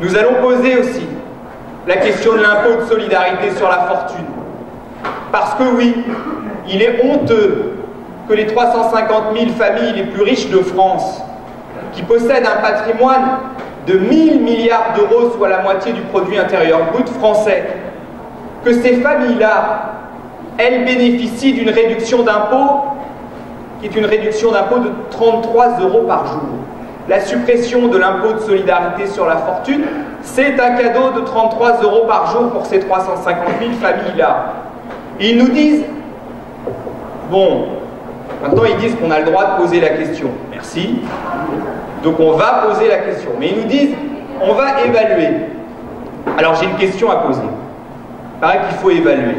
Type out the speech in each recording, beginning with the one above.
Nous allons poser aussi la question de l'impôt de solidarité sur la fortune. Parce que oui, il est honteux que les 350 000 familles les plus riches de France, qui possèdent un patrimoine de 1000 milliards d'euros, soit la moitié du produit intérieur brut français, que ces familles-là, elles bénéficient d'une réduction d'impôt qui est une réduction d'impôt de 33 € par jour. La suppression de l'impôt de solidarité sur la fortune, c'est un cadeau de 33 € par jour pour ces 350 000 familles-là. Ils nous disent, bon, maintenant ils disent qu'on a le droit de poser la question. Merci. Donc on va poser la question. Mais ils nous disent, on va évaluer. Alors j'ai une question à poser. Il paraît qu'il faut évaluer.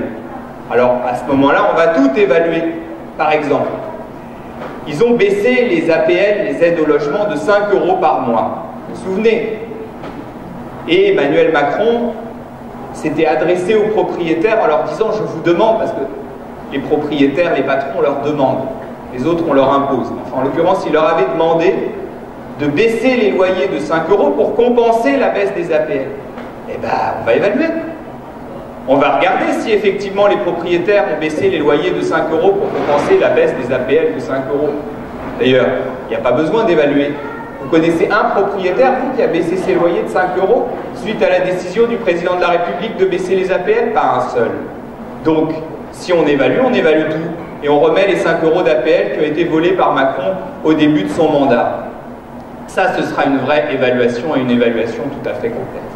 Alors à ce moment-là, on va tout évaluer. Par exemple, ils ont baissé les APL, les aides au logement, de 5 € par mois. Vous vous souvenez? Et Emmanuel Macron s'était adressé aux propriétaires en leur disant, je vous demande, parce que les propriétaires, les patrons leur demandent, les autres on leur impose. Enfin, en l'occurrence, il leur avait demandé de baisser les loyers de 5 € pour compenser la baisse des APL. Eh bien, on va évaluer. On va regarder si effectivement les propriétaires ont baissé les loyers de 5 € pour compenser la baisse des APL de 5 €. D'ailleurs, il n'y a pas besoin d'évaluer. Vous connaissez un propriétaire, vous, qui a baissé ses loyers de 5 € suite à la décision du président de la République de baisser les APL? Pas un seul. Donc, si on évalue tout. Et on remet les 5 € d'APL qui ont été volés par Macron au début de son mandat. Ça, ce sera une vraie évaluation et une évaluation tout à fait complète.